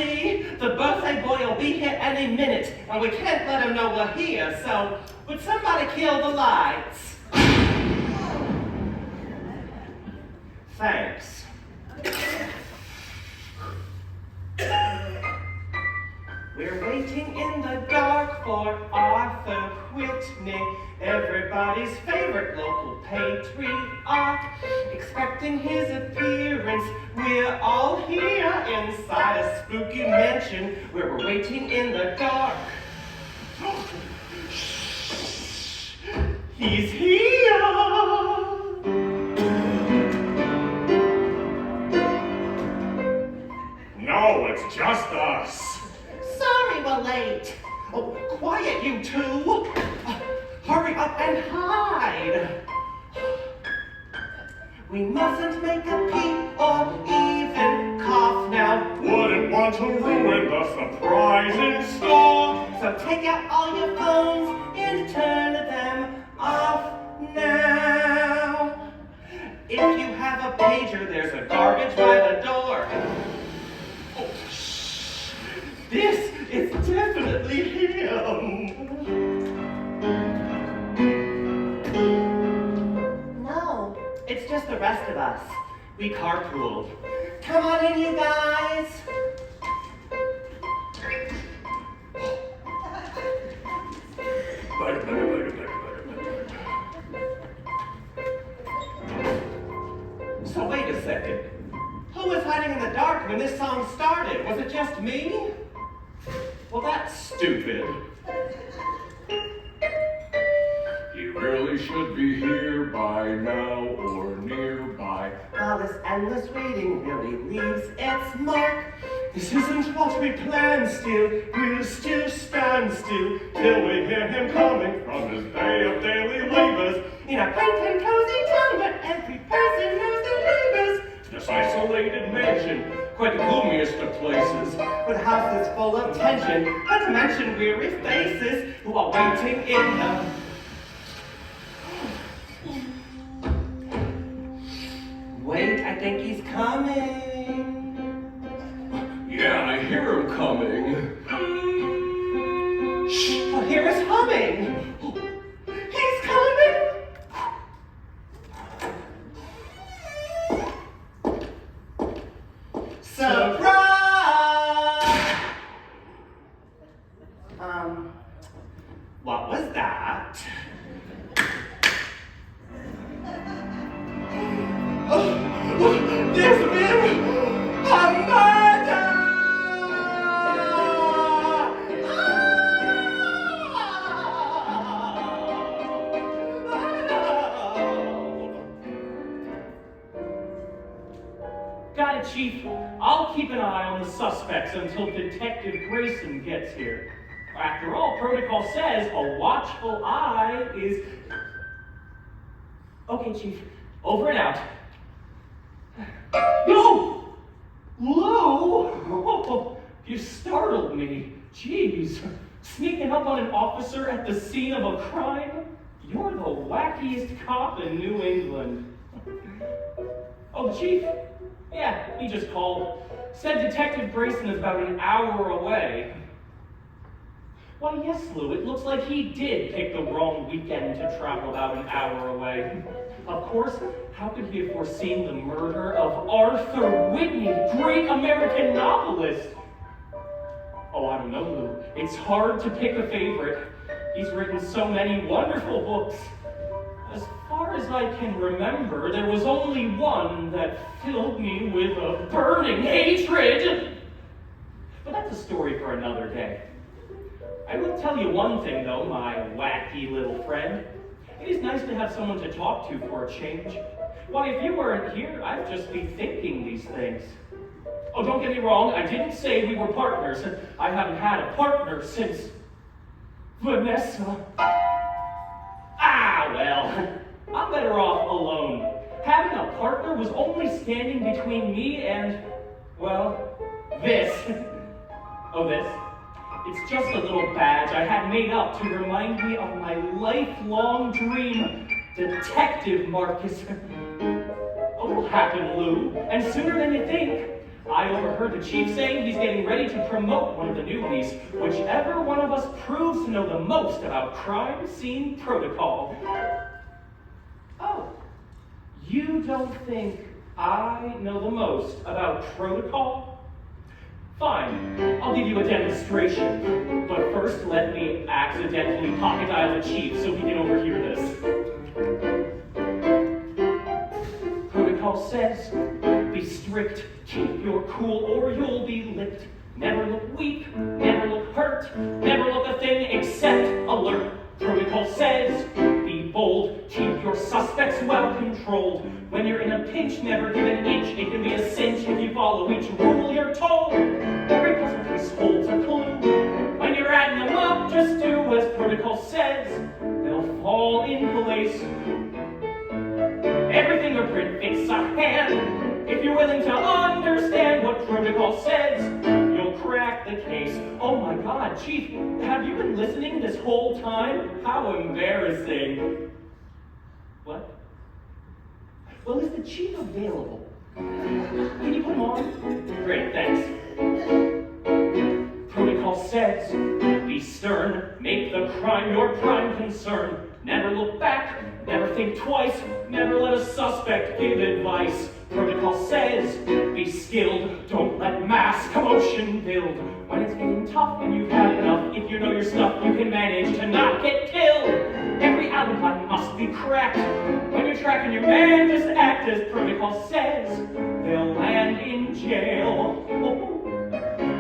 see, the birthday boy will be here any minute, and we can't let him know we're here, so would somebody kill the lights? Thanks. We're waiting in the dark for Arthur Whitney, everybody's favorite local patriarch. Expecting his appearance, we're all here inside a spooky mansion where we're waiting in the dark. He's here! No, it's just us. Sorry we're late. Oh, quiet, you two. Hurry up and hide. We mustn't make a peep or even cough now. Wouldn't want to ruin the surprise in store. So take out all your phones and turn them off now. If you have a pager, there's a garbage by the door. This is definitely him. No, it's just the rest of us. We carpooled. Come on in, you guys. So wait a second. Who was hiding in the dark when this song started? Was it just me? Well, that's stupid. He really should be here by now or nearby. While this endless waiting really leaves its mark. This isn't what we planned still. We'll still stand still till we hear him coming from his day of daily labors. In a quaint and cozy town where every person knows their neighbors. This isolated mansion, quite the gloomiest of places. With a house that's full of tension, not to mention weary faces who are waiting in the... Wait, I think he's coming. Yeah, I hear him coming. Shh, I hear us humming. He's coming. Surprise! What was that? There's been a murder! Got it, Chief. I'll keep an eye on the suspects until Detective Grayson gets here. After all, protocol says a watchful eye is... Okay, Chief. Over and out. No! Lou! You startled me. Jeez. Sneaking up on an officer at the scene of a crime? You're the wackiest cop in New England. Oh, Chief? Yeah, he just called. Said Detective Grayson is about an hour away. Why, yes, Lou, it looks like he did pick the wrong weekend to travel about an hour away. Of course, how could he have foreseen the murder of Arthur Whitney, great American novelist? Oh, I don't know, Lou. It's hard to pick a favorite. He's written so many wonderful books. As far as I can remember, there was only one that filled me with a burning hatred. But that's a story for another day. I will tell you one thing, though, my wacky little friend. It is nice to have someone to talk to for a change. Why, if you weren't here, I'd just be thinking these things. Oh, don't get me wrong, I didn't say we were partners. I haven't had a partner since Vanessa. Ah, well, I'm better off alone. Having a partner was only standing between me and, well, this. Oh, this. It's just a little badge I had made up to remind me of my lifelong dream, Detective Marcus. Oh, it'll happen, Lou, and sooner than you think. I overheard the chief saying he's getting ready to promote one of the newbies, whichever one of us proves to know the most about crime scene protocol. Oh, you don't think I know the most about protocol? Fine, I'll give you a demonstration. But first, let me accidentally pocket dial the chief so he can overhear this. Protocol says, be strict, keep your cool or you'll be licked. Never look weak, never look hurt, never look a thing except alert. Protocol says, be bold, keep your suspects well controlled. When you're in a pinch, never give an inch. It can be a cinch if you follow each rule you're told. Every puzzle piece holds a clue. When you're adding them up, just do as protocol says. They'll fall in place. Every fingerprint fits a hand. If you're willing to understand what protocol says, you'll crack the case. Oh my God, Chief, have you been listening this whole time? How embarrassing. What? Well, is the chief available? Can you put him on? Great, thanks. Protocol says, be stern, make the crime your prime concern. Never look back, never think twice, never let a suspect give advice. Protocol says, be skilled, don't let mass commotion build. When it's getting tough and you've had enough, if you know your stuff, you can manage to not get killed. Every alibi must be cracked. When you're tracking your man, just act as protocol says. They'll land in jail.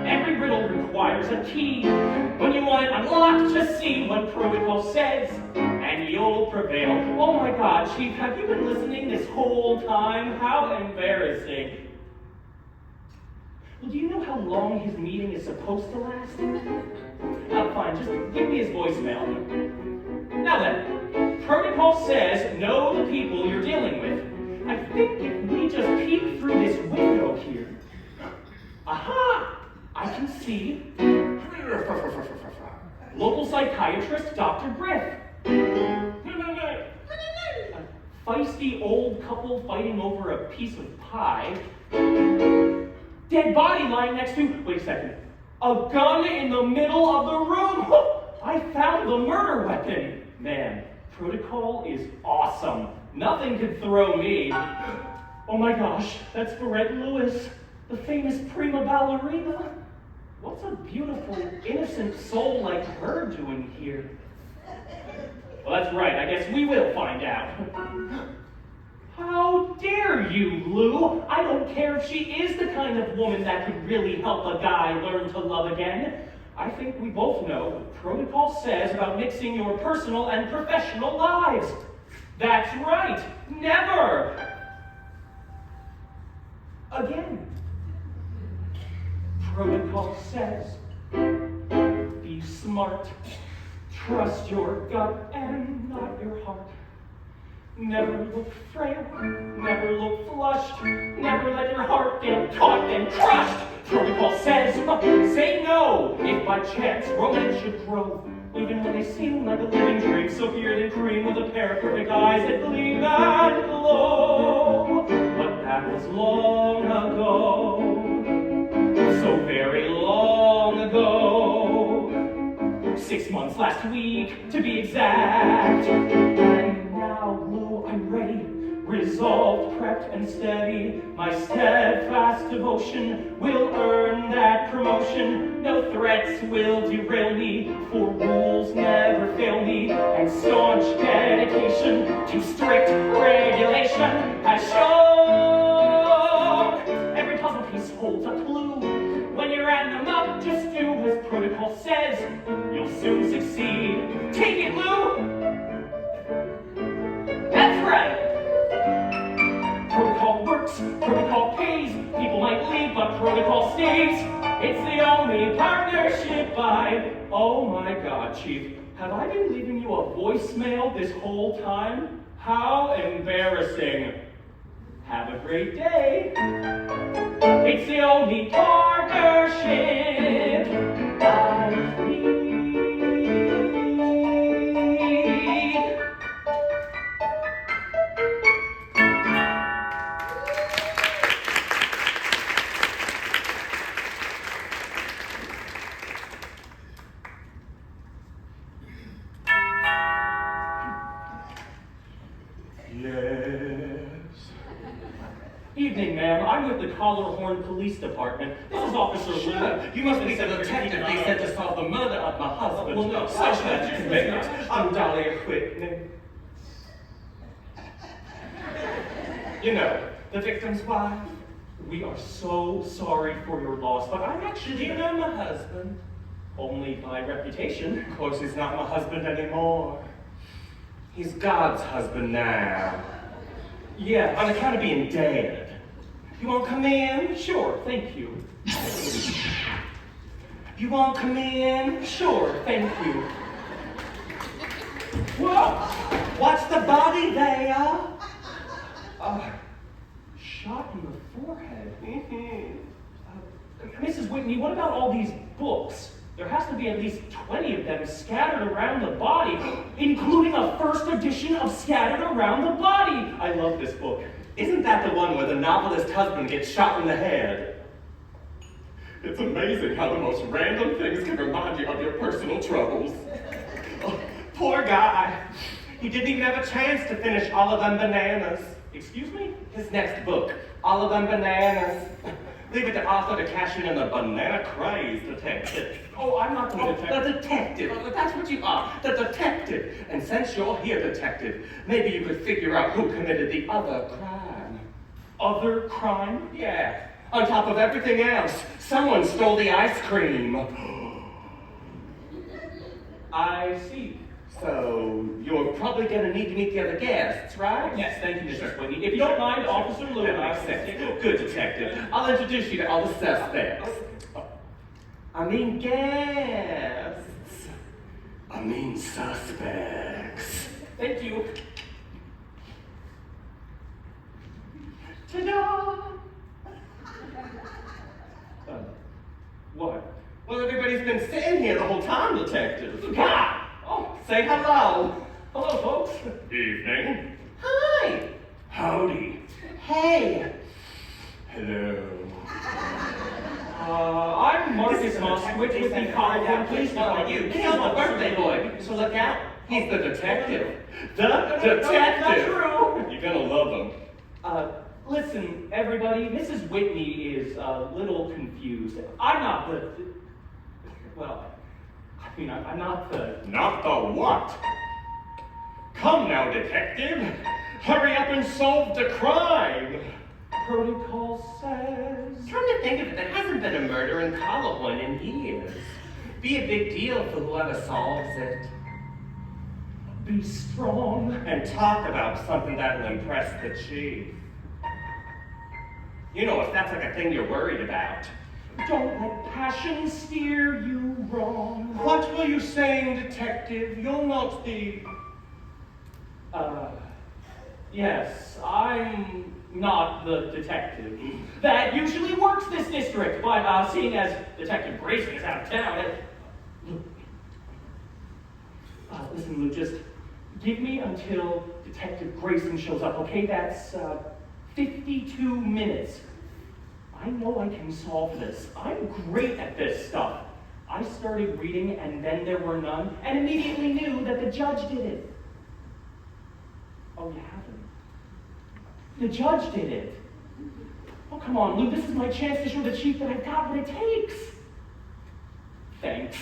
Every riddle requires a key. When you want it unlocked, just see what protocol says, and you'll prevail. Oh my God, Chief, have you been listening this whole time? How embarrassing. Well, do you know how long his meeting is supposed to last? Fine, just give me his voicemail. Now then, protocol says know the people you're dealing with. I think if we just peek through this window here. Aha! I can see local psychiatrist Dr. Griff. A feisty old couple fighting over a piece of pie. Dead body lying next to, wait a second, a gun in the middle of the room. I found the murder weapon. Man, protocol is awesome. Nothing could throw me. Oh my gosh, that's Barrett Lewis, the famous prima ballerina. What's a beautiful, innocent soul like her doing here? Well, that's right. I guess we will find out. How dare you, Lou? I don't care if she is the kind of woman that could really help a guy learn to love again. I think we both know what protocol says about mixing your personal and professional lives. That's right. Never. Again. Protocol says, be smart, trust your gut and not your heart. Never look frail, never look flushed, never let your heart get caught and crushed. Protocol says, say no if by chance romance should grow. Even when they seem like a living dream, so pure than cream with a pair of perfect eyes that gleam and glow. But that was long ago. So very long ago, 6 months last week to be exact. And now, Lou, I'm ready, resolved, prepped, and steady. My steadfast devotion will earn that promotion. No threats will derail me, for rules never fail me. And staunch dedication to strict regulation has shown. Every puzzle piece holds a clue. When you're adding them up, just do as protocol says. You'll soon succeed. Take it, Lou! That's right! Protocol works, protocol pays. People might leave, but protocol stays. It's the only partnership Oh my God, Chief. Have I been leaving you a voicemail this whole time? How embarrassing. Have a great day. It's the only partnership I need. evening, ma'am. I'm with the Collarhorn Police Department. This is Officer Lou. You must be the detective they sent to solve the murder of my husband. Well, no, Such such a a commitment. I'm Dolly Whitney. You know, the victim's wife. We are so sorry for your loss, but I'm Do actually... you know my husband? Only by reputation. Of course, he's not my husband anymore. He's God's husband now. Yes. On account of being dead. You won't come in? Sure, thank you. You won't come in? Sure, thank you. Whoa! What's the body there? Shot in the forehead. Mm-hmm. Mrs. Whitney, what about all these books? There has to be at least 20 of them scattered around the body, including a first edition of Scattered Around the Body. I love this book. Isn't that the one where the novelist's husband gets shot in the head? It's amazing how the most random things can remind you of your personal troubles. Oh, poor guy. He didn't even have a chance to finish All of Them Bananas. Excuse me? His next book, All of Them Bananas. Leave it to author to cash in on the banana craze detective. Oh, I'm not the detective. The detective. That's what you are. The detective. And since you're here, detective, maybe you could figure out who committed the other crime. Other crime? Yeah. On top of everything else, someone stole the ice cream. I see. So, you're probably gonna need to meet the other guests, right? Yes, thank you, Mrs. Whitney. If you don't mind, Officer Lou That and I makes will take sense. Good, detective. I'll introduce you to all the suspects. I mean guests. I mean suspects. Thank you. Ta-da! What? Well, everybody's been sitting here the whole time, detective. God! Oh, say hello. Hello, folks. Evening. Hi. Howdy. Hey. Hello. I'm Marcus Moskowitz with the Collarhorn Police Department. You killed the birthday boy, so look out. He's the detective. The That's detective. true. You're gonna love him. Listen, everybody, Mrs. Whitney is a little confused. I'm not the... Well, I mean, I'm not the... Not the what? Come now, detective. Hurry up and solve the crime. Protocol says... Come to think of it, there hasn't been a murder in Collarhorn in years. Be a big deal for whoever solves it. Be strong. And talk about something that'll impress the chief. You know, if that's like a thing you're worried about. Don't let passion steer you wrong. What were you saying, detective? You're not the... Yes, I'm not the detective that usually works this district, but seeing as Detective Grayson is out of town, listen, Lou, just give me until Detective Grayson shows up, okay? That's 52 minutes. I know I can solve this. I'm great at this stuff. I started reading and then there were none, and immediately knew that the judge did it. Oh, you haven't? The judge did it. Oh, come on, Lou, this is my chance to show the chief that I've got what it takes. Thanks.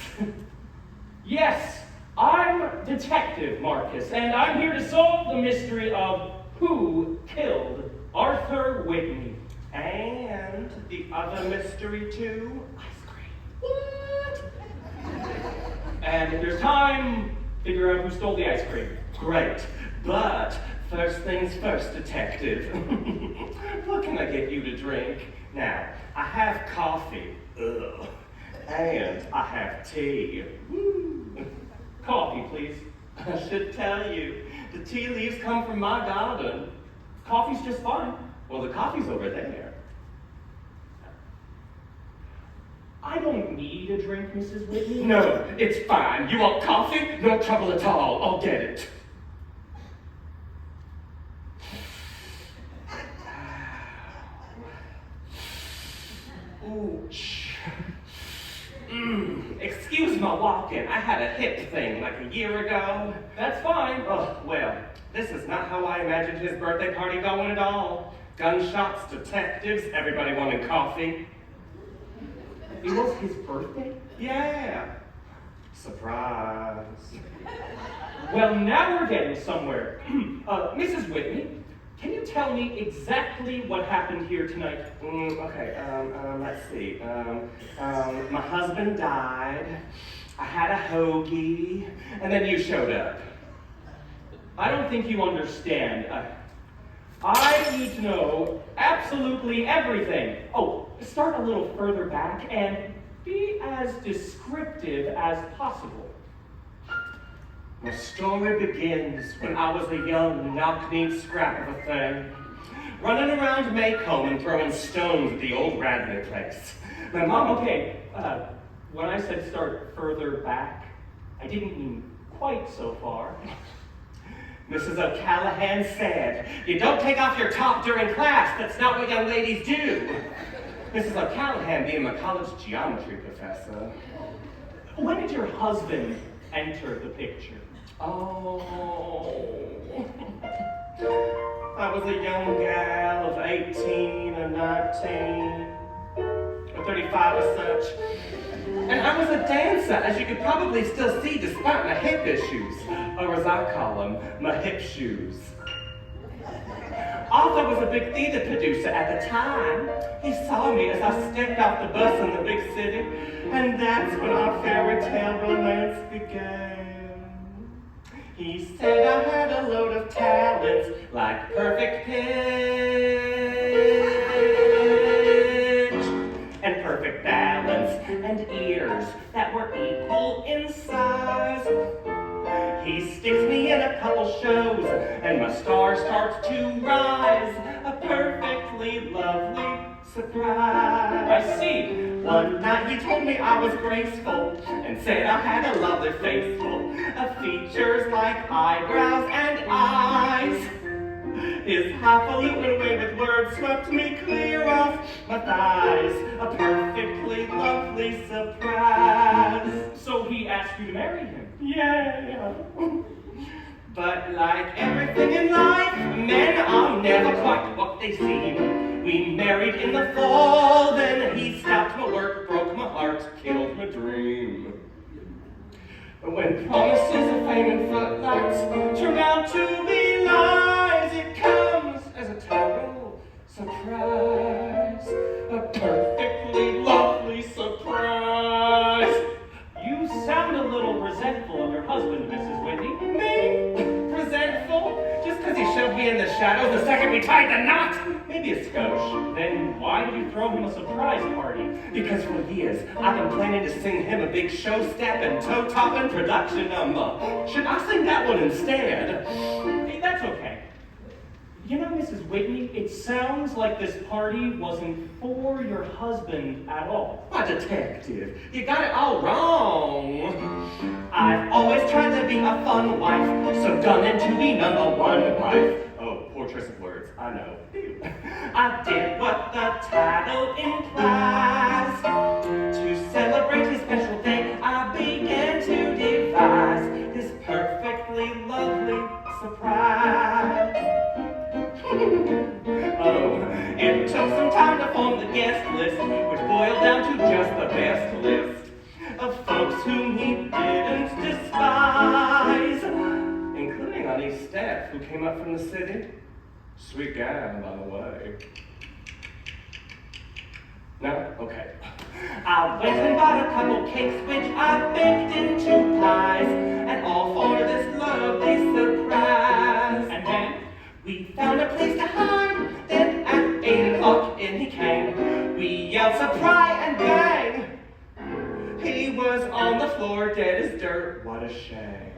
Yes, I'm Detective Marcus, and I'm here to solve the mystery of who killed Arthur Whitney. And the other mystery too? Ice cream. What? And if there's time, figure out who stole the ice cream. Great. But first things first, detective. What can I get you to drink? Now, I have coffee. Ugh. And I have tea. Woo. Coffee, please. I should tell you, the tea leaves come from my garden. Coffee's just fine. Well, the coffee's over there. I don't need a drink, Mrs. Whitney. No, it's fine. You want coffee? No trouble at all. I'll get it. Ooh, excuse my walking. I had a hip thing like a year ago. That's fine. Oh, well, this is not how I imagined his birthday party going at all. Gunshots, detectives, everybody wanted coffee. It was his birthday? Yeah. Surprise. Well, now we're getting somewhere. Mrs. Whitney, can you tell me exactly what happened here tonight? Let's see. My husband died. I had a hoagie, and then you showed up. I don't think you understand. I need to know absolutely everything. Oh, start a little further back and be as descriptive as possible. My story begins when I was a young, knock-kneed scrap of a thing, running around Maycomb and throwing stones at the old Radley place. My mom... When I said start further back, I didn't mean quite so far. Mrs. O'Callahan said, "You don't take off your top during class. That's not what young ladies do." Mrs. O'Callahan being my college geometry professor. When did your husband enter the picture? Oh. I was a young gal of 18 or 19, or 35 or such. And I was a dancer, as you could probably still see despite my hip issues, or as I call them, my hip shoes. Arthur was a big theater producer at the time. He saw me as I stepped off the bus in the big city, and that's when our fairy tale romance began. He said I had a load of talents, like perfect pitch, and perfect balance, and ears that were equal in size. He sticks me in a couple shows, and my star starts to rise. A perfectly lovely surprise. I see. One night he told me I was graceful, and said I had a lovely face full of features like eyebrows and eyes. His highfalutin way with words swept me clear off my thighs. A perfectly lovely surprise. So he asked you to marry him? Yeah. But like everything in life, men are never quite what they seem. We married in the fall, then he stopped my work, broke my heart, killed my dream. When promises of fame and footlights turn out to be lies, it comes as a total surprise. A perfectly lovely surprise. You sound a little resentful of your husband, Mrs. Whitney. Me? Resentful? Just because he shoved me in the shadows the second we tied the knot? Maybe a skosh. Then why did you throw him a surprise party? Because for years, I've been planning to sing him a big show-stepping, toe-topping production number. Should I sing that one instead? Hey, that's okay. You know, Mrs. Whitney, it sounds like this party wasn't for your husband at all. My detective, you got it all wrong. I've always tried to be a fun wife, so gunning to be number one wife. Oh, poor choice of words, I know. I did what the title implies. To celebrate his special day, I began to devise this perfectly lovely surprise. Oh, it took some time to form the guest list, which boiled down to just the best list of folks whom he didn't despise, including on his staff who came up from the city. Sweet guy, by the way. No? Okay. I went and bought a couple cakes, which I baked into pies, and all for this lovely surprise. And then? We found a place to hide, then at 8 o'clock in he came. We yelled surprise and bang! He was on the floor, dead as dirt, what a shame.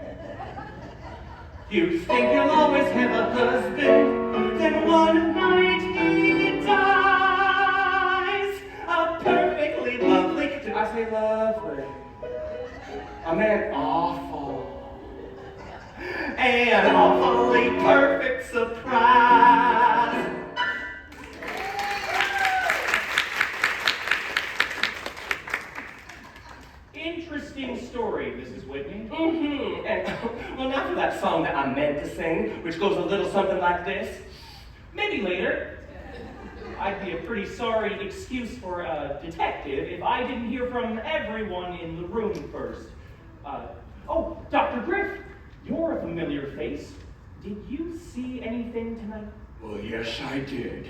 You think you'll always have a husband, then one night he dies. A perfectly lovely, did I say lovely? I meant awful. An awfully perfect surprise. Interesting story, Mrs. Whitney. And, well, now for that song that I meant to sing, which goes a little something like this. Maybe later. I'd be a pretty sorry excuse for a detective if I didn't hear from everyone in the room first. Oh, Dr. Griff, you're a familiar face. Did you see anything tonight? Well, yes, I did.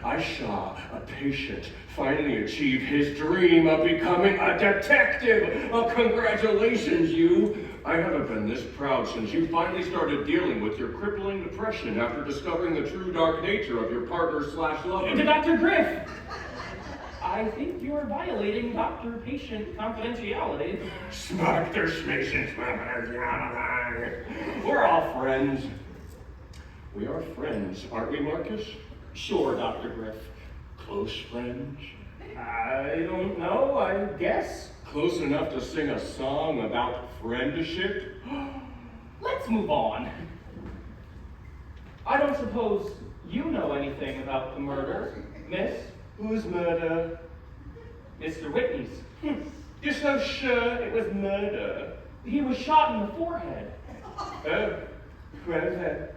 I saw a patient finally achieve his dream of becoming a detective. Oh, congratulations, you. I haven't been this proud since you finally started dealing with your crippling depression after discovering the true dark nature of your partner/lover. Dr. Griff! I think you're violating doctor-patient confidentiality. Smart persuasion. We're all friends. We are friends, aren't we, Marcus? Sure, Dr. Griff. Close friends? I don't know, I guess. Close enough to sing a song about friendship? Let's move on. I don't suppose you know anything about the murder, miss? Whose murder? Mr. Whitney's. You're so sure it was murder? He was shot in the forehead. Oh, where's that?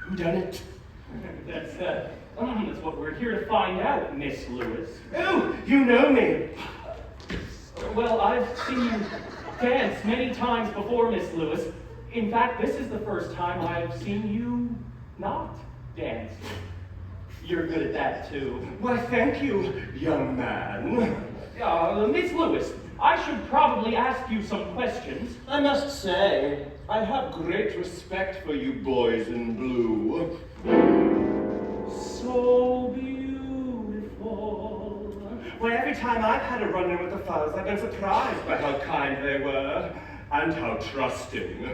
Who done it? That's what we're here to find out, Miss Lewis. Oh, you know me. Well, I've seen you dance many times before, Miss Lewis. In fact, this is the first time I've seen you not dance. You're good at that, too. Why, thank you, young man. Miss Lewis, I should probably ask you some questions. I must say, I have great respect for you boys in blue. So beautiful. Well, every time I've had a run-in with the fellas, I've been surprised by how kind they were, and how trusting.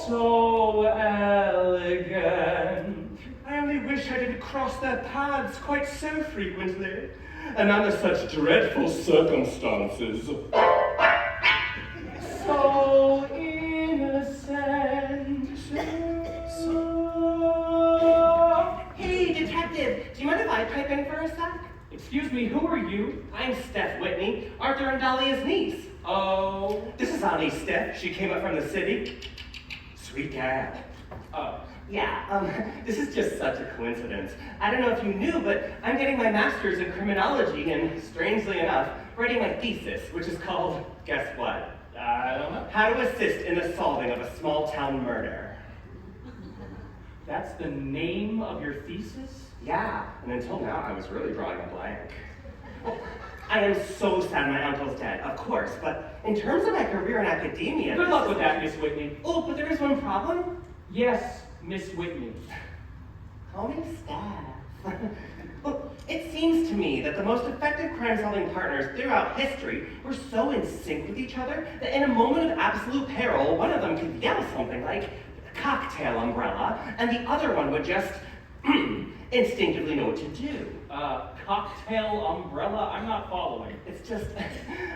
So elegant. I only wish I didn't cross their paths quite so frequently, and under such dreadful circumstances. So innocent. Hey, detective, do you mind if I pipe in for a sec? Excuse me, who are you? I'm Steph Whitney, Arthur and Dahlia's niece. Oh. This is Aunt Steph. She came up from the city. Sweet gal. This is just such a coincidence. I don't know if you knew, but I'm getting my master's in criminology and, strangely enough, writing my thesis, which is called, guess what? I don't know. How to assist in the solving of a small-town murder. That's the name of your thesis? Yeah, and until now, I was really drawing a blank. I am so sad my uncle's dead, of course, but in terms of my career in academia... Good luck with that, Miss Whitney. Oh, but there is one problem. Yes, Miss Whitney. Call me Steph. Look, it seems to me that the most effective crime-solving partners throughout history were so in sync with each other that in a moment of absolute peril, one of them could yell something like, "Cocktail umbrella," and the other one would just instinctively know what to do. Cocktail umbrella? I'm not following. It's just,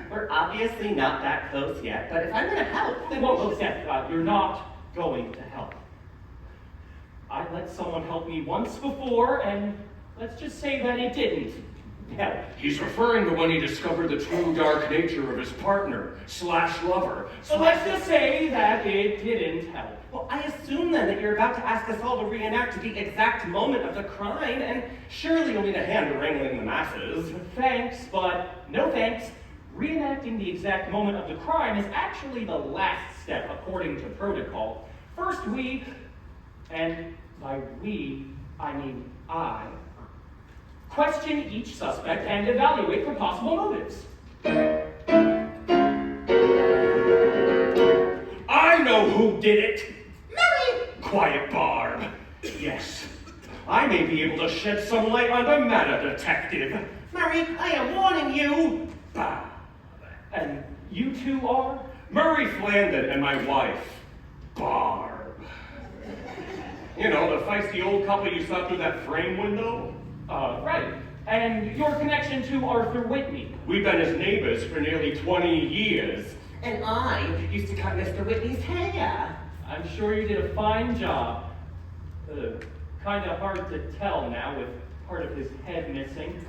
we're obviously not that close yet, but if I'm gonna help, then... Whoa, Steph, you're not going to help. I let someone help me once before, and let's just say that it didn't help. He's referring to when he discovered the true dark nature of his partner/lover. So let's just say that it didn't help. Well, I assume then that you're about to ask us all to reenact the exact moment of the crime, and surely you'll need a hand wrangling the masses. Thanks, but no thanks. Reenacting the exact moment of the crime is actually the last step according to protocol. First we, and by we, I mean I, question each suspect and evaluate for possible motives. I know who did it! Mary! Quiet, Barb. Yes, I may be able to shed some light on the matter, Detective. Mary, I am warning you! Barb. And you two are? Murray Flandin and my wife, Barb. You know, the feisty old couple you saw through that frame window? Right. And your connection to Arthur Whitney? We've been his neighbors for nearly 20 years. And I used to cut Mr. Whitney's hair. I'm sure you did a fine job. Kind of hard to tell now with part of his head missing.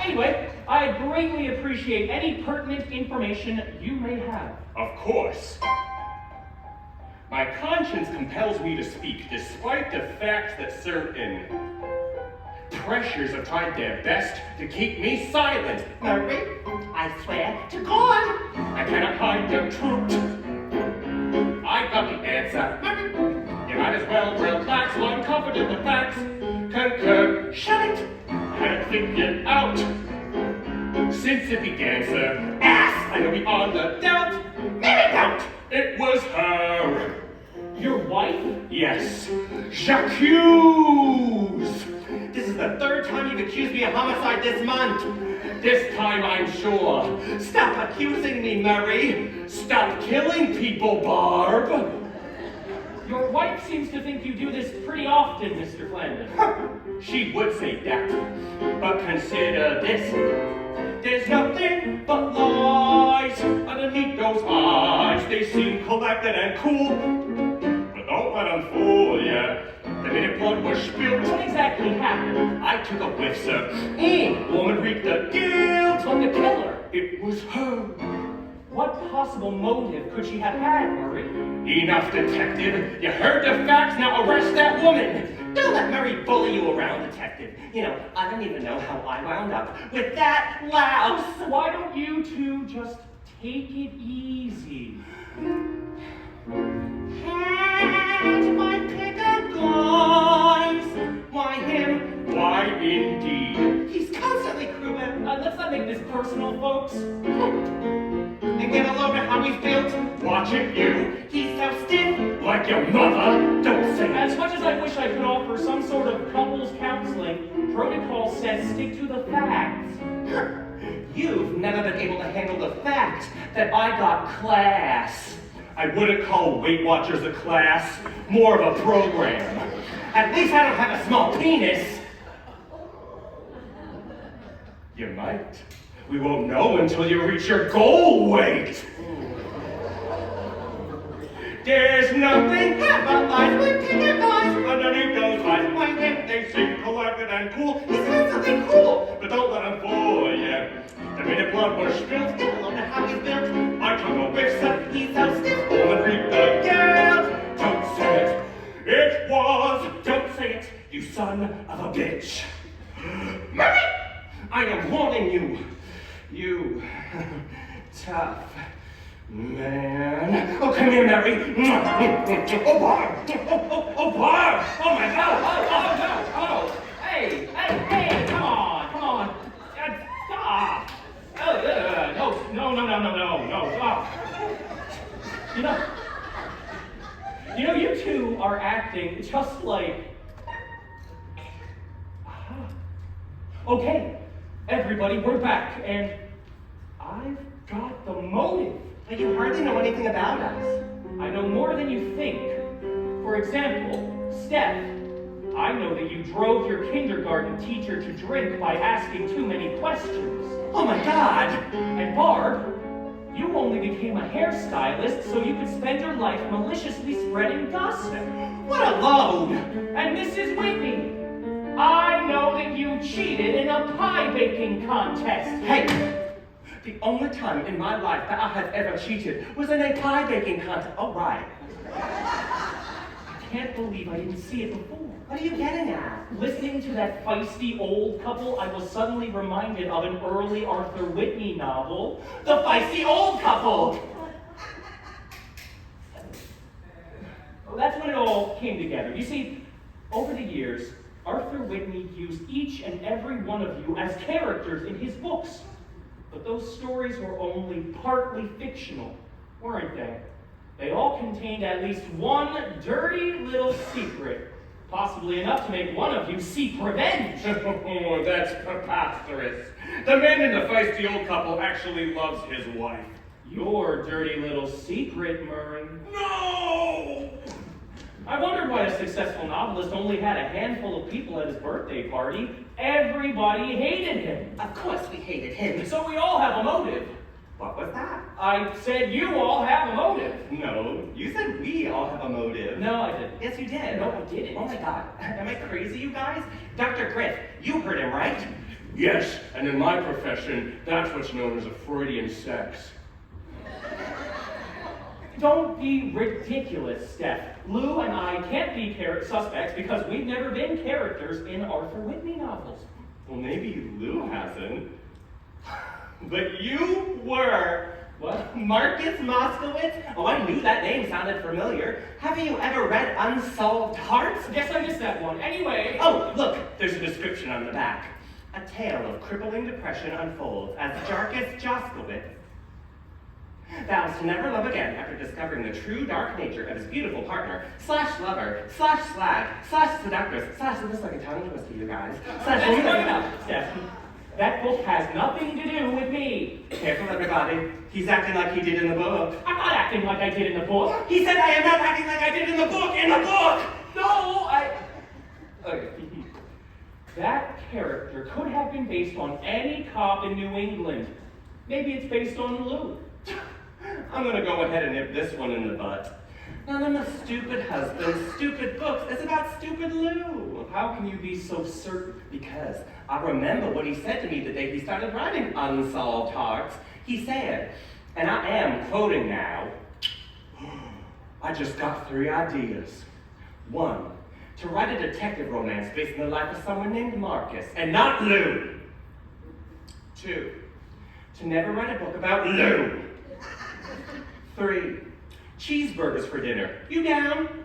Anyway, I greatly appreciate any pertinent information you may have. Of course. My conscience compels me to speak, despite the fact that certain Pressures have tried their best to keep me silent. Murray, I swear to God, I cannot hide the truth. I got the answer. You might as well relax while I'm confident the facts concur. shut it. Had it figured out since it began, sir. Ass! I know beyond the doubt. Maybe don't. It was her. Your wife? Yes. J'accuse! This is the third time you've accused me of homicide this month. This time I'm sure. Stop accusing me, Murray. Stop killing people, Barb. Your wife seems to think you do this pretty often, Mr. Flanders. She would say that. But consider this. There's nothing but lies underneath those eyes. They seem collected and cool, But don't let them fool ya. The minute blood was spilled, What exactly happened? I took a whiff, sir. Woman reaped the guilt. But the killer, It was her. what possible motive could she have had, Murray? Enough, detective. You heard the facts, now arrest that woman. Don't let Murray bully you around, detective. You know, I don't even know how I wound up with that louse. Why don't you two just take it easy? Had my pick of guys. Why him? Why indeed? He's constantly cruel. Let's not make this personal, folks. And get a load of how he's built. Watch it, you. He's so stiff. Like your mother. Don't say As it. much as I wish I could offer some sort of couples counseling, protocol says stick to the facts. You've never been able to handle the fact that I got class. I wouldn't call Weight Watchers a class, more of a program. At least I don't have a small penis. You might. We won't know until you reach your goal weight. There's nothing But life with picket guys. underneath those eyes. Why him? They seem collected and cool, He's constantly cruel. but don't let them fool you. The minute blood was spilled, Get a load of how he's built. I took a whiff, sir. He's so stiff. Woman reaped the guilt. Don't say it. It was. Don't say it, you son of a bitch. Murray! I am warning you. You tough man. Oh, come here, Mary. Oh, Barb. Oh, Barb. Oh, my God. Oh, hey, come on. Stop. No, stop. You two are acting just like... Okay, everybody, we're back, and I've got the motive. But you hardly know anything about us. I know more than you think. For example, Steph, I know that you drove your kindergarten teacher to drink by asking too many questions. Oh my God! And Barb, you only became a hairstylist so you could spend your life maliciously spreading gossip. What a load! And Mrs. Whitney, I know that you cheated in a pie baking contest. Hey! The only time in my life that I have ever cheated was in a pie baking contest. Oh, right. I can't believe I didn't see it before. What are you getting at? Listening to that feisty old couple, I was suddenly reminded of an early Arthur Whitney novel, The feisty old couple! That's when it all came together. You see, over the years, Arthur Whitney used each and every one of you as characters in his books. But those stories were only partly fictional, weren't they? They all contained at least one dirty little secret, possibly enough to make one of you seek revenge. Oh, that's preposterous. The man in the feisty old couple actually loves his wife. Your dirty little secret, Murray. No! I wondered why a successful novelist only had a handful of people at his birthday party. Everybody hated him. Of course we hated him. So we all have a motive. What was that? I said you all have a motive. No, you said we all have a motive. No, I didn't. Yes, you did. No, I didn't. Oh my God. Am I crazy, you guys? Dr. Griff, you heard him, right? Yes, and in my profession, that's what's known as a Freudian sex. Don't be ridiculous, Steph. Lou and I can't be suspects because we've never been characters in Arthur Whitney novels. Well, maybe Lou hasn't. But you were. What? Marcus Moskowitz? Oh, I knew that name sounded familiar. Haven't you ever read Unsolved Hearts? Guess I missed that one. Anyway. Oh, look, there's a description on the back. A tale of crippling depression unfolds as Jarkus Joskowitz vows to never love again after discovering the true dark nature of his beautiful partner, slash lover, slash slag, slash seductress, slash, this is like a tongue twister, you guys, slash That's right enough, Steph. That book has nothing to do with me. Careful, everybody. He's acting like he did in the book. I'm not acting like I did in the book. He said I am not acting like I did in the book, No, Okay. That character could have been based on any cop in New England. Maybe it's based on Lou. I'm gonna go ahead and nip this one in the butt. None of the stupid husbands, stupid books. It's about stupid Lou. How can you be so certain? Because I remember what he said to me the day he started writing Unsolved Hearts. He said, and I am quoting now, I just got 3 ideas. 1, to write a detective romance based on the life of someone named Marcus, and not Lou. 2, to never write a book about Lou. 3, cheeseburgers for dinner. You down?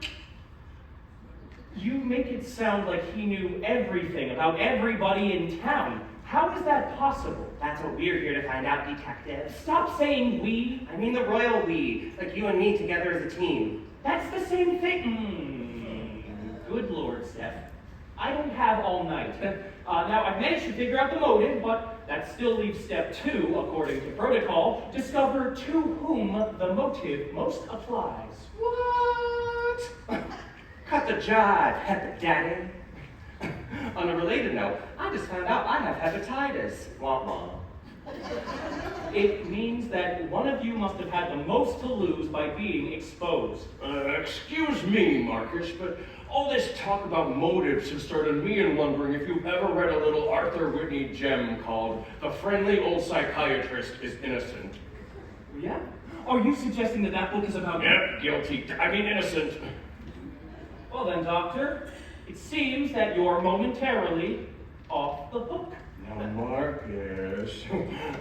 You make it sound like he knew everything about everybody in town. How is that possible? That's what we're here to find out, detective. Stop saying we. I mean the royal we, like you and me together as a team. That's the same thing. Good Lord, Steph. I don't have all night. Now, I've managed to figure out the motive, but that still leaves step 2, according to protocol. Discover to whom the motive most applies. What? Cut the jive, Hep Daddy. On a related note, I just found out I have hepatitis. Womp womp. It means that one of you must have had the most to lose by being exposed. Excuse me, Marcus, but all this talk about motives has started me in wondering if you've ever read a little Arthur Whitney gem called The Friendly Old Psychiatrist is Innocent. Yeah? Are you suggesting that that book is about... Yep, guilty. I mean innocent. Well then, Doctor, it seems that you're momentarily off the hook. Now, Marcus,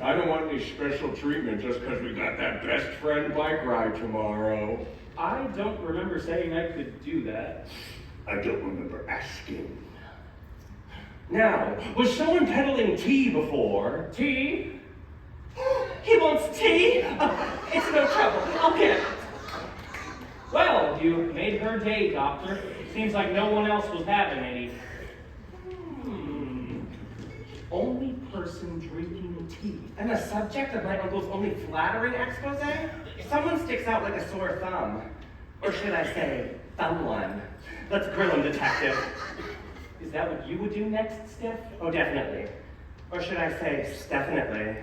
I don't want any special treatment just because we got that best friend bike ride tomorrow. I don't remember saying I could do that. I don't remember asking. Now, was someone peddling tea before? Tea? He wants tea? It's no trouble. I'll get it. Well, you made her day, Doctor. Seems like no one else was having any. Only person drinking tea. And the subject of my uncle's only flattering expose? Someone sticks out like a sore thumb. Or should I say, thumb one. Let's grill him, detective. Is that what you would do next, Steph? Oh, definitely. Or should I say, definitely.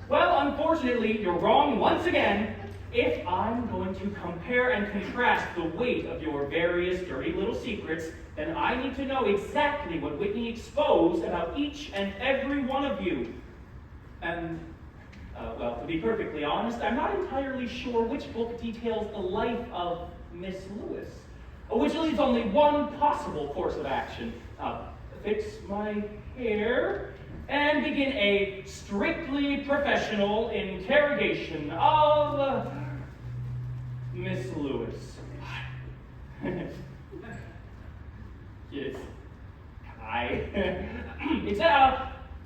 Well, unfortunately, you're wrong once again. If I'm going to compare and contrast the weight of your various dirty little secrets, then I need to know exactly what Whitney exposed about each and every one of you. And, well, to be perfectly honest, I'm not entirely sure which book details the life of Miss Lewis, which leaves only one possible course of action. Fix my hair and begin a strictly professional interrogation of Miss Lewis. Yes.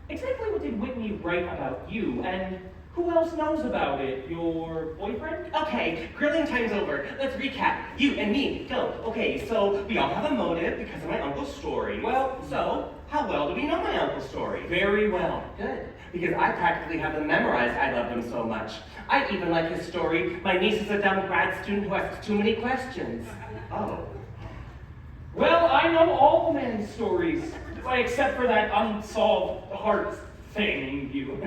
Exactly what did Whitney write about you, and who else knows about it? Your boyfriend? Okay, grilling time's over. Let's recap. You and me, go. Okay, so we all have a motive because of my uncle's story. Well, so, how well do we know my uncle's story? Very well. Good, because I practically have them memorized. I love them so much. I even like his story. My niece is a dumb grad student who asks too many questions. Oh. Well, I know all the man's stories, except for that unsolved heart thing you...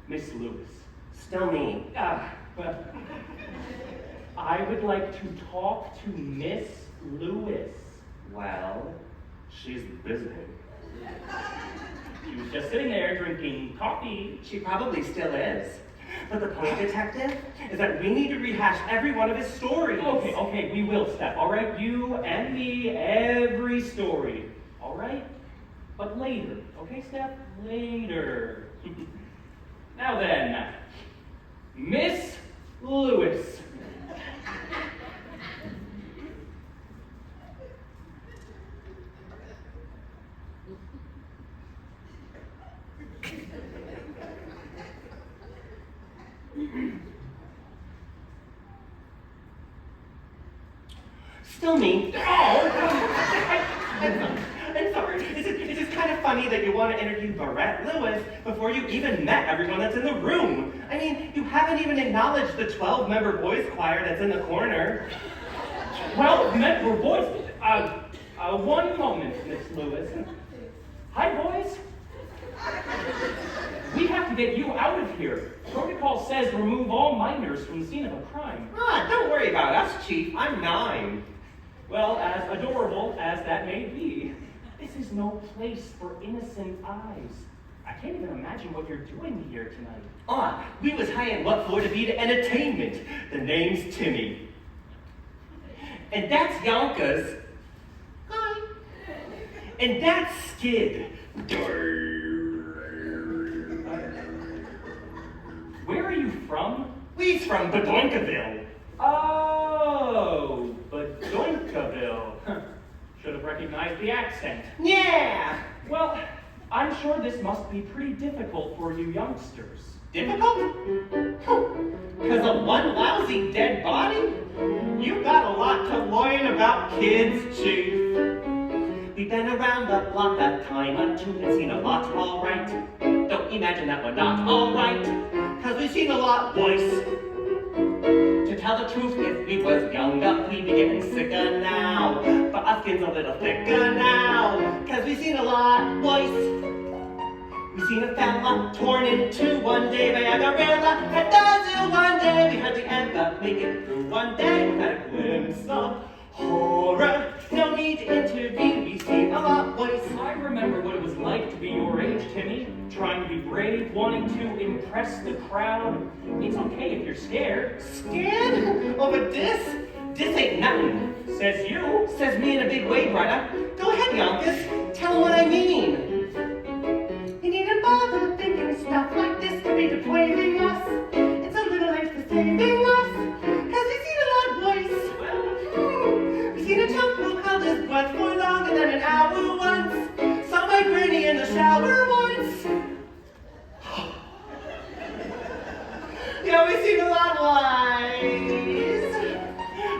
Miss Lewis. Still me. Well, I would like to talk to Miss Lewis. Well, she's busy. She was just sitting there drinking coffee. She probably still is. But the point, detective, is that we need to rehash every one of his stories. Okay, we will, Steph, all right? You and me, every story, all right? But later, okay, Steph? Later. Now then, Miss Lewis. Still me. I'm sorry. It's just kind of funny that you want to interview Barrett Lewis before you even met everyone that's in the room. I mean, you haven't even acknowledged the 12-member boys choir that's in the corner. 12-member boys? One moment, Miss Lewis. Hi, boys. We have to get you out of here. Protocol says remove all minors from the scene of a crime. Don't worry about us, Chief. I'm 9. Well, as adorable as that may be, this is no place for innocent eyes. I can't even imagine what you're doing here tonight. We was hired what for to be the entertainment. The name's Timmy. And that's Yonkers. Hi. And that's Skid. Where are you from? We's from Bedoinkaville. Oh, Bedoinkaville. Should have recognized the accent. Yeah. Well, I'm sure this must be pretty difficult for you youngsters. Difficult? Because of one lousy dead body? You got a lot to learn about kids, Chief. We've been around the block a time or two and seen a lot, all right. Don't imagine that we're not all right, because we've seen a lot, boys. To tell the truth, if we was younger, we'd be getting sicker now. But our skin's a little thicker now, because we've seen a lot, boys. We seen a fella torn in two one day by a gorilla. That does it one day. We hardly ever make it through one day without a glimpse of horror. No need to intervene. We seen a lot, boys. I remember what it was like to be your age, Timmy. Trying to be brave, wanting to impress the crowd. It's okay if you're scared. Scared? Over this? This ain't nothing. Says you. Says me in a big way, brother. Go ahead, Yonkers. Tell him what I mean. You needn't bother thinking stuff like this could be depraving us. It's a little late for saving us. Cause we've seen a lot, boys. We've seen a chunk who held his breath for longer than an hour once. Saw my granny in the shower once. Yeah, we've seen a lot, boys.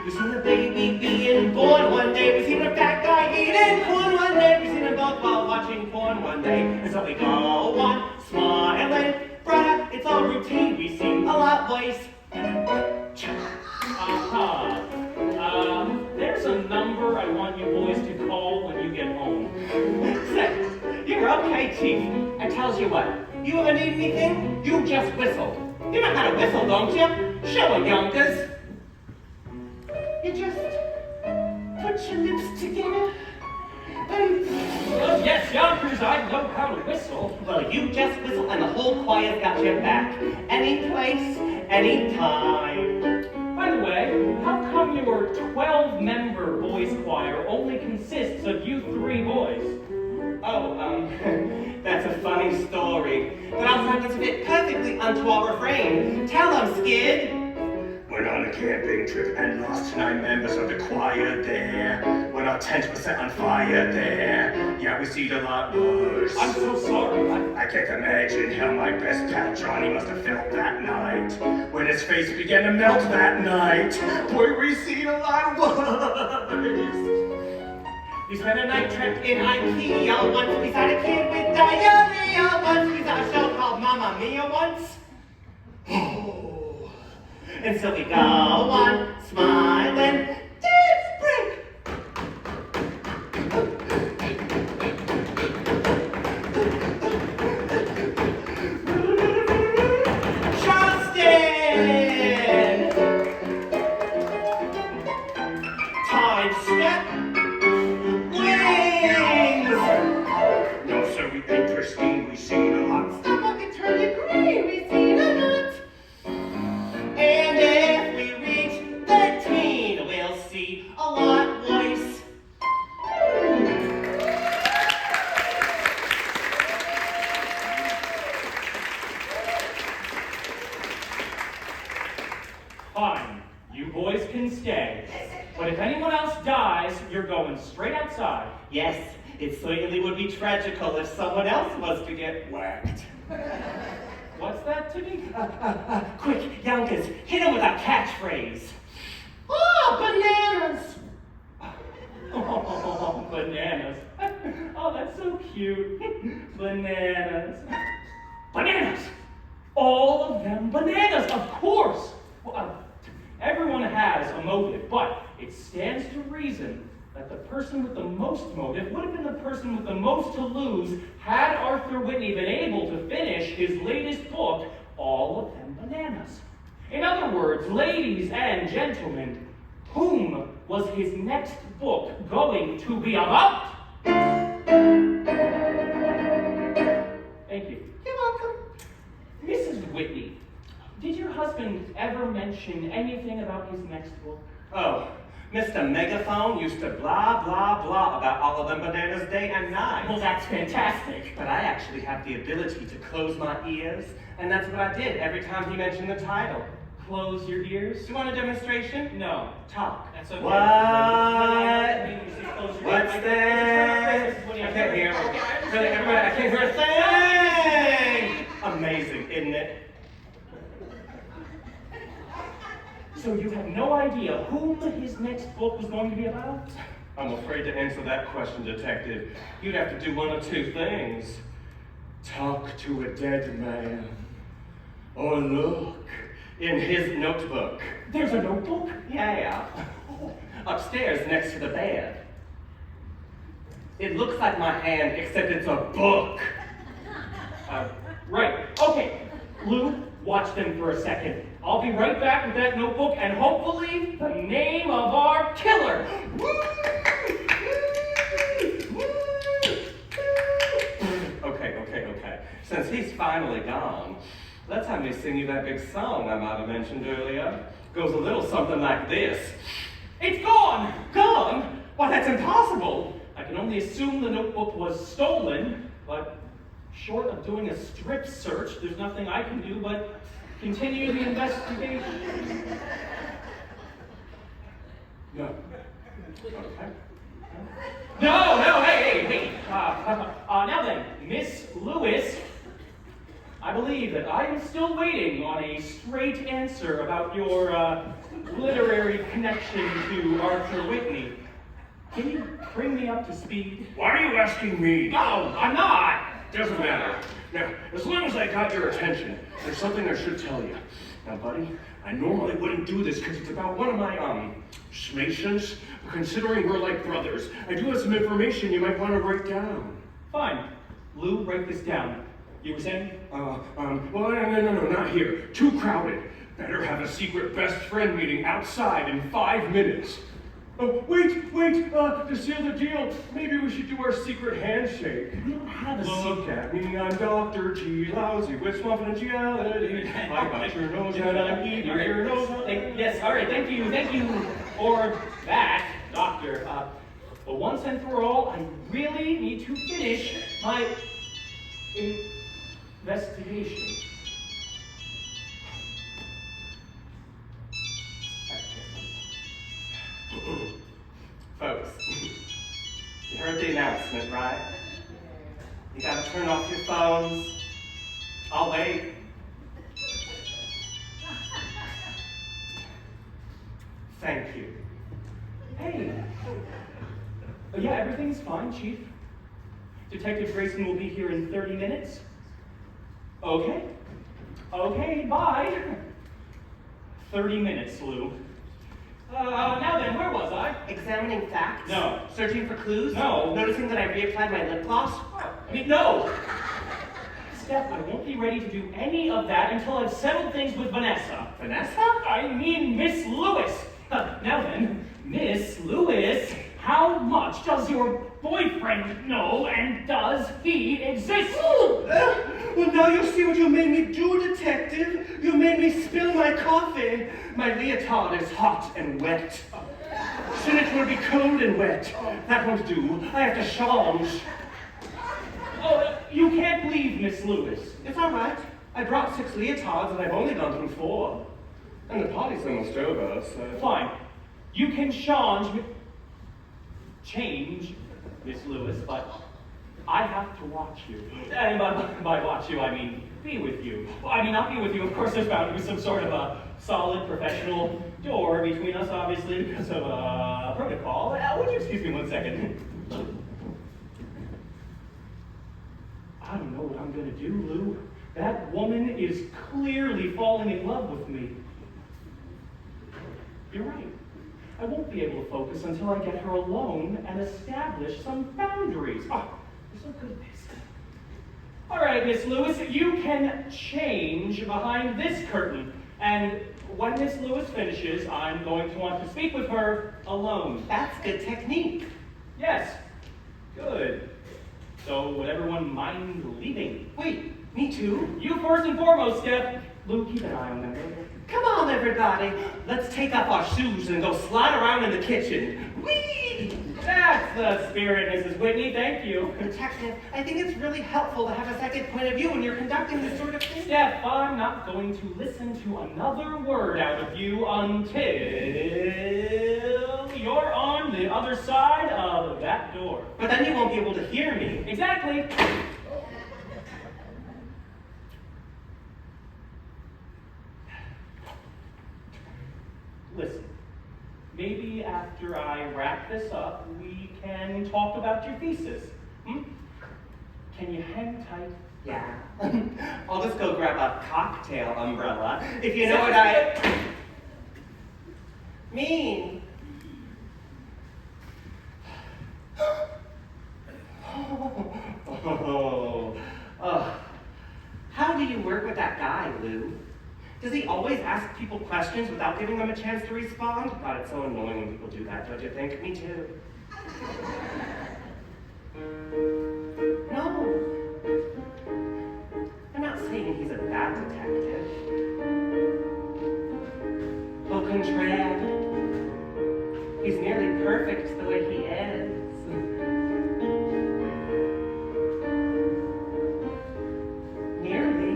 We've seen a baby being born one day. We've seen a fat guy eating corn one day. We've seen them both while watching porn one day. And so we go on smiling. Brother, it's all routine. We've seen a lot, boys. There's a number I want you boys to call when you get home. Say, you're okay, Chief. I tells you what, you ever need anything, you just whistle. You know how to whistle, don't you? Show 'em, Yonkers. You just put your lips together and... Oh, yes, Yonkers, I know how to whistle. Well, you just whistle and the whole choir's got your back. Any place, any time. By the way, how come your 12-member boys choir only consists of you 3 boys? Oh, that's a funny story. But I'll try to fit perfectly onto our refrain. Tell 'em, Skid. Went on a camping trip and lost 9 members of the choir there. When our tent was set on fire there. Yeah, we seen a lot worse. I'm so sorry. I can't imagine how my best pal Johnny must have felt that night. When his face began to melt that night. Boy, we seen a lot worse. We spent a night trapped in IKEA once beside a kid with diarrhea once. We saw a show called Mamma Mia once. And so we go on smiling. Dance break. Justin! Time step. No, sir, we ain't Christine, we seen a lot. Stop, I can turn you green. We seen a lot. Fine. You boys can stay. But if anyone else dies, you're going straight outside. Yes, it certainly would be tragical if someone else was to get Whacked. What's that to me? Quick, Youngers, hit him with a catchphrase. Oh, bananas! Oh, bananas. Oh, that's so cute. Bananas. Bananas! All of them bananas, of course! Well, everyone has a motive, but it stands to reason that the person with the most motive would have been the person with the most to lose had Arthur Whitney been able to finish his latest book, All of Them Bananas. In other words, ladies and gentlemen, whom was his next book going to be about? Thank you. You're welcome. Mrs. Whitney, did your husband ever mention anything about his next book? Oh, Mr. Megaphone used to blah, blah, blah about all of them bananas day and night. Well, that's fantastic. But I actually have the ability to close my ears, and that's what I did every time he mentioned the title. Close your ears? Do you want a demonstration? No. Talk. That's okay. What? What's that? I can't hear. Really, everybody, I can't hear a thing! Amazing, isn't it? So you have no idea whom his next book was going to be about? I'm afraid to answer that question, Detective. You'd have to do one of two things. Talk to a dead man, or look in his notebook. There's a notebook? Yeah. Upstairs next to the bed. It looks like my hand, except it's a book. Right. Okay. Lou, watch them for a second. I'll be right back with that notebook and hopefully the name of our killer. Okay. Since he's finally gone, let's have me sing you that big song I might have mentioned earlier. Goes a little something like this. It's gone! Gone? Why, that's impossible. I can only assume the notebook was stolen, but short of doing a strip search, there's nothing I can do but continue the investigation. No. Okay. No, hey. Now then, Miss Lewis, I believe that I am still waiting on a straight answer about your literary connection to Arthur Whitney. Can you bring me up to speed? Why are you asking me? No, I'm not. Doesn't matter. Now, as long as I got your attention, there's something I should tell you. Now, buddy, I normally wouldn't do this because it's about one of my, schmations. Considering we're like brothers, I do have some information you might want to write down. Fine. Lou, write this down. You were saying? Well, no, not here. Too crowded. Better have a secret best friend meeting outside in 5 minutes. Oh, wait, to seal the deal, maybe we should do our secret handshake. We don't have a Look secret. at me, I'm Dr. G, lousy with confidentiality. I got your nose and I'm eating your nose. Yes, all right, thank you for that, Doctor. But once and for all, I really need to finish my investigation. Folks, you heard the announcement, right? You gotta turn off your phones. I'll wait. Thank you. Hey. Yeah, everything's fine, Chief. Detective Grayson will be here in 30 minutes. Okay, bye. 30 minutes, Lou. Now then, where was I? Examining facts? No. Searching for clues? No. Noticing that I reapplied my lip gloss? No! Steph, I won't be ready to do any of that until I've settled things with Vanessa. Vanessa? I mean Miss Lewis. Now then, Miss Lewis, how much does your boyfriend know, and does he exist? Well, now you see what you made me do, Detective. You made me spill my coffee. My leotard is hot and wet. Soon it will be cold and wet. That won't do. I have to change. Oh, you can't leave, Miss Lewis. It's all right. I brought 6 leotards and I've only gone through 4. And the potty's almost over, so... Fine. You can change, Miss Lewis, but I have to watch you. And by watch you, I mean be with you. Well, I mean, not be with you. Of course, there's bound to be some sort of a solid professional door between us, obviously, because of protocol. Would you excuse me 1 second? I don't know what I'm going to do, Lou. That woman is clearly falling in love with me. You're right. I won't be able to focus until I get her alone and establish some boundaries. Oh, you're so good at this. All right, Miss Lewis, you can change behind this curtain. And when Miss Lewis finishes, I'm going to want to speak with her alone. That's good technique. Yes. Good. So would everyone mind leaving? Wait, me too? You first and foremost, Steph. Lou, keep an eye on them. Come on, everybody. Let's take off our shoes and go slide around in the kitchen. Whee! That's the spirit, Mrs. Whitney. Thank you. Detective, I think it's really helpful to have a second point of view when you're conducting this sort of thing. Steph, I'm not going to listen to another word out of you until you're on the other side of that door. But then you won't be able to hear me. Exactly. Listen, maybe after I wrap this up, we can talk about your thesis. Can you hang tight? Yeah. I'll just go grab a cocktail umbrella. If you know what I mean. How do you work with that guy, Lou? Does he always ask people questions without giving them a chance to respond? God, it's so annoying when people do that, don't you think? Me too. No. I'm not saying he's a bad detective. Au contraire. He's nearly perfect the way he is. Nearly.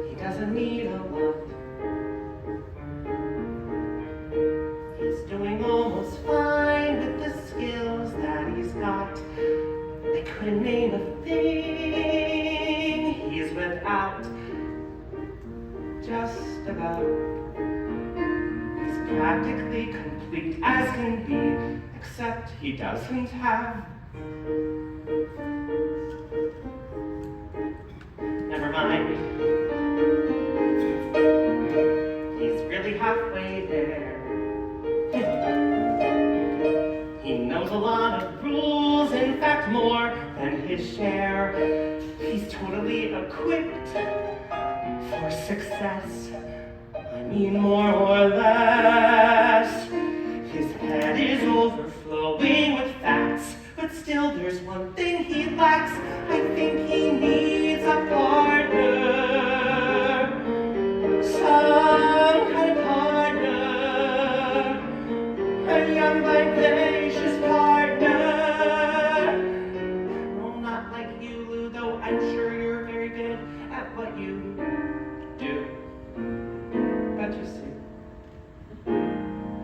He doesn't need a lot. He's doing almost fine with the skills that he's got. I couldn't name a thing he's without. Just about. He's practically complete as can be, except he doesn't have. Never mind. He's really halfway there. He knows a lot of rules, in fact more than his share. He's totally equipped for success. I mean more or less. His head is overflowing with facts, but still there's one thing he lacks. I think he needs a partner. Some kind of partner. A young, vivacious partner. No, not like you, Lou, though I'm sure you're very good at what you do. But you see,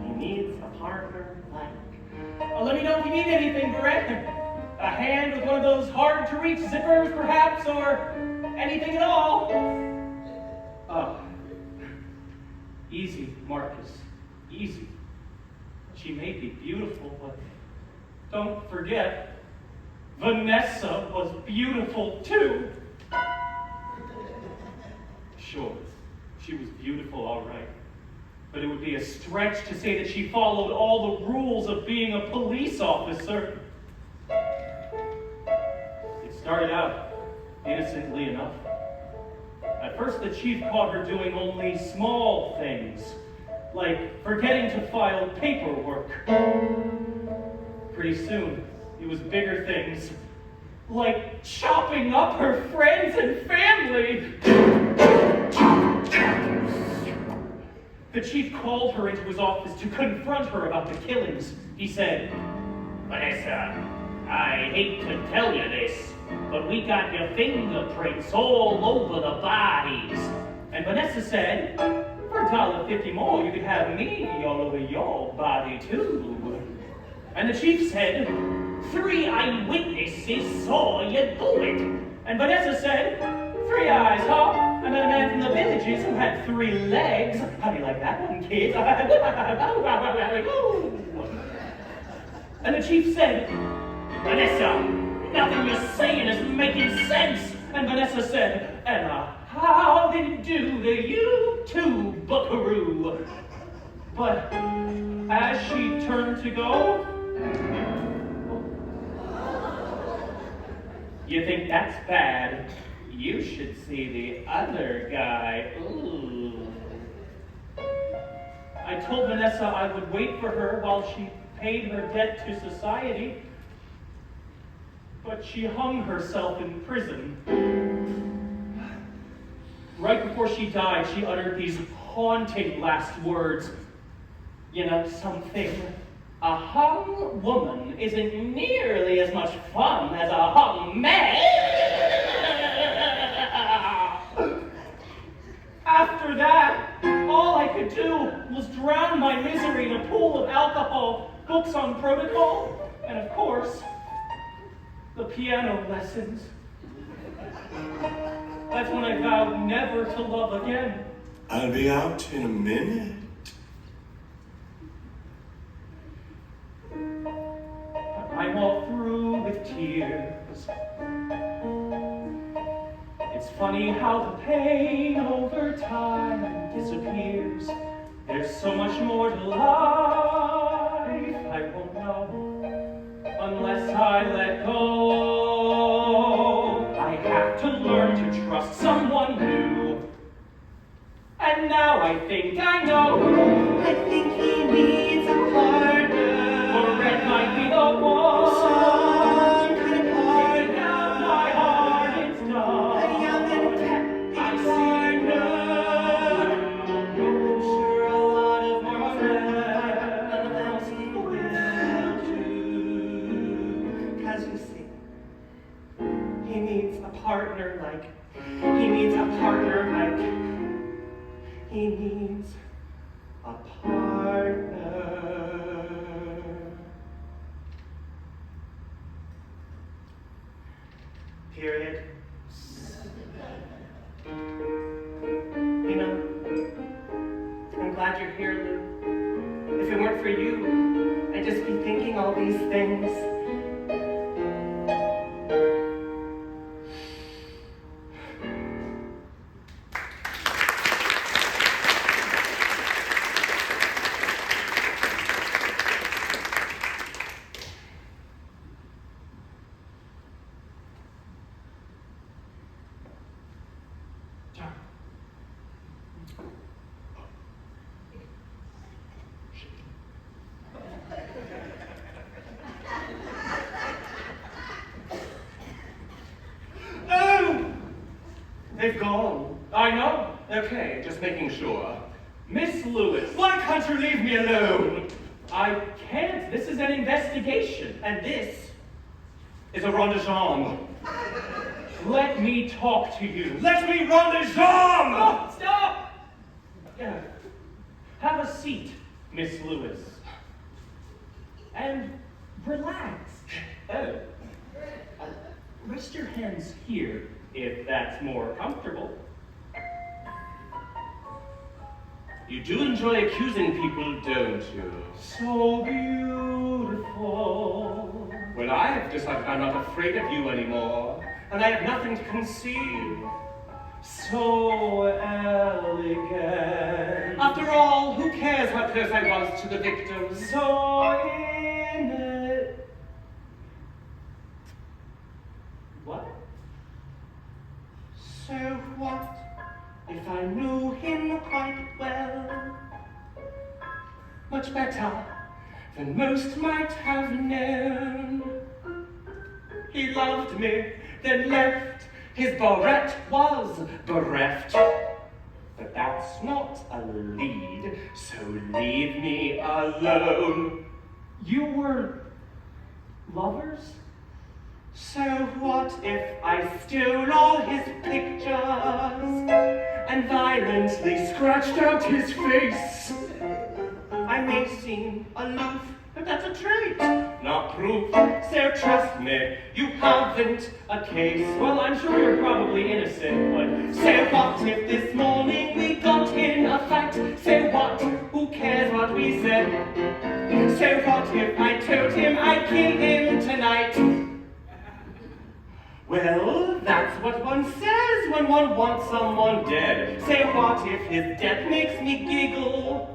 he needs a partner like... Let me know if you need anything, Brett. A hand with one of those hard-to-reach zippers, perhaps, or anything at all. Oh. Easy, Marcus. Easy. She may be beautiful, but don't forget, Vanessa was beautiful too. Sure, she was beautiful, all right. But it would be a stretch to say that she followed all the rules of being a police officer. It started out innocently enough. At first, the chief caught her doing only small things, like forgetting to file paperwork. Pretty soon, it was bigger things, like chopping up her friends and family. The chief called her into his office to confront her about the killings. He said, "Vanessa, I hate to tell you this, but we got your fingerprints all over the bodies." And And Vanessa said, for $1.50 more, you could have me all over your body too. And the chief said, 3 eyewitnesses saw you do it. And Vanessa said, 3 eyes, huh? I met a man from the villages who had 3 legs. How do you like that one, kids? And the chief said, Vanessa, nothing you're saying is making sense. And Vanessa said, Emma, how did it do to you too, buckaroo? But as she turned to go, you think that's bad? You should see the other guy. Ooh. I told Vanessa I would wait for her while she paid her debt to society, but she hung herself in prison. Right before she died, she uttered these haunting last words. You know something? A hung woman isn't nearly as much fun as a hung man. After that, all I could do was drown my misery in a pool of alcohol, books on protocol, and of course, the piano lessons. That's when I vowed never to love again. I'll be out in a minute. I'm all through with tears. It's funny how the pain over time disappears. There's so much more to life I won't know unless I let go. I have to learn to trust someone new. And now I think I know. I think he needs a partner. Or Red might be the one. Some kind of partner. Now my heart is done. A young and peppy partner. I'm sure a lot of more friends, none of them he will do. 'Cause you see, he needs a partner like, he needs a partner like, he needs a partner. Period. You know, I'm glad you're here, Lou. If it weren't for you, I'd just be thinking all these things. They've gone. I know. Okay, just making sure. Miss Lewis. Why can't you leave me alone? I can't. This is an investigation. And this is a ronde de jambe. Let me talk to you. Let me ronde de jambe! Oh, stop! Yeah. Have a seat, Miss Lewis. And relax. Oh. Rest your hands here, if that's more comfortable. You do enjoy accusing people, don't you? So beautiful. Well, I have decided I'm not afraid of you anymore, and I have nothing to conceal. So elegant. After all, who cares how close I was to the victims? So in it. What? So what if I knew him quite well? Much better than most might have known. He loved me, then left. His barrette was bereft. But that's not a lead, so leave me alone. You were lovers? So what if I stole all his pictures and violently Scratched out his face. I may seem aloof, but that's a trait, not proof. So trust me, you haven't a case. Well, I'm sure you're probably innocent, but So what if this morning we got in a fight? So what? Who cares what we said? So what if I told him I'd kill him tonight? Well, that's what one says when one wants someone dead. So what if his death makes me giggle?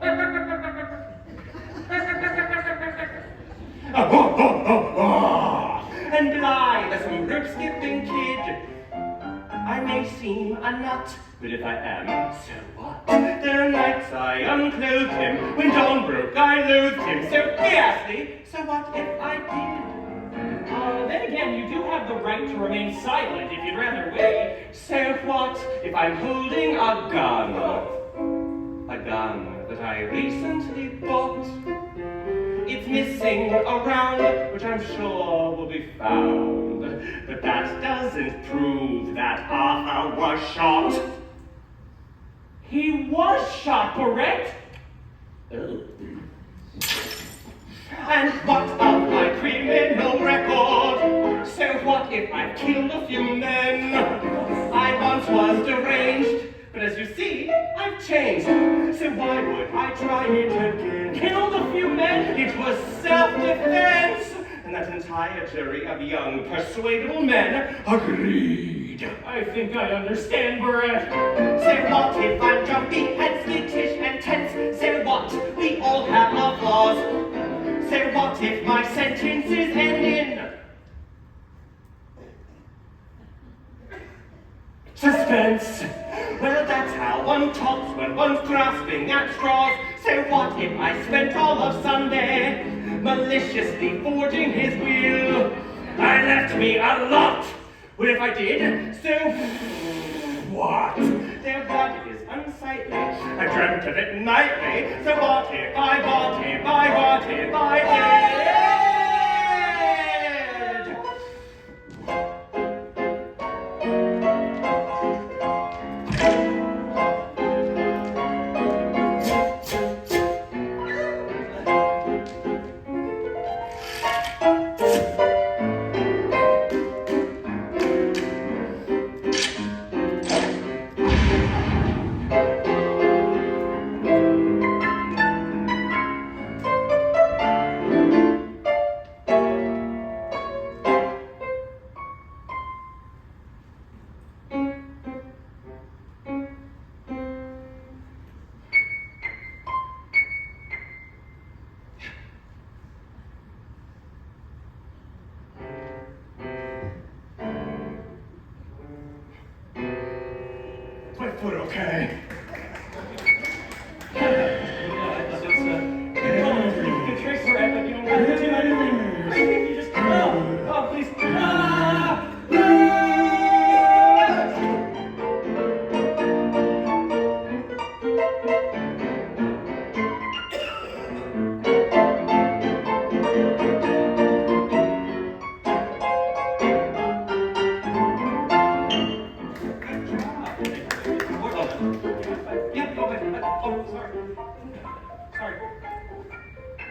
And blithe as a rope-skipping kid. I may seem a nut, but if I am, so what? There are nights I unclothed him. When dawn broke, I loathed him so fiercely. So what if I did? then again, you do have the right to remain silent if you'd rather wait. So what if I'm holding a gun? A gun that I recently bought. It's missing a round, which I'm sure will be found. But that doesn't prove that Arthur was shot. He was shot, correct? Oh. And what of my criminal record? So what if I've killed a few men? I once was deranged, but as you see, I've changed. So why would I try it again? Killed a few men? It was self-defense, and that entire jury of young, persuadable men agreed. I think I understand, Barrett. Say what if I'm jumpy and skittish and tense? Say what? We all have our flaws. Say what if my sentences end in suspense? Well, that's how one talks when one's grasping at straws. So what if I spent all of Sunday maliciously forging his will? I left me a lot. What if I did? So what? Their blood is unsightly. I dreamt of it nightly. So what if I did? My foot okay? You can trace her at, but you don't have to do anything. Maybe if you just, oh, please. Sorry.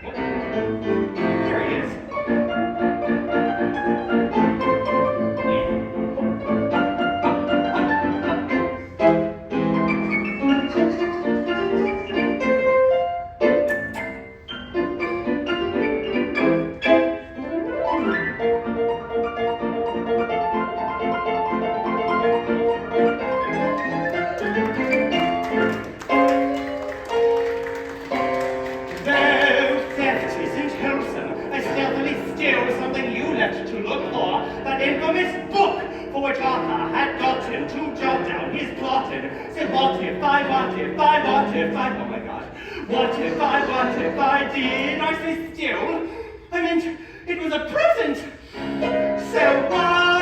What? There he is. To look for that infamous book for which Arthur had gotten to jot down his plotting. Say, what if oh my God, what if I did I say still? I meant, it was a present. So what?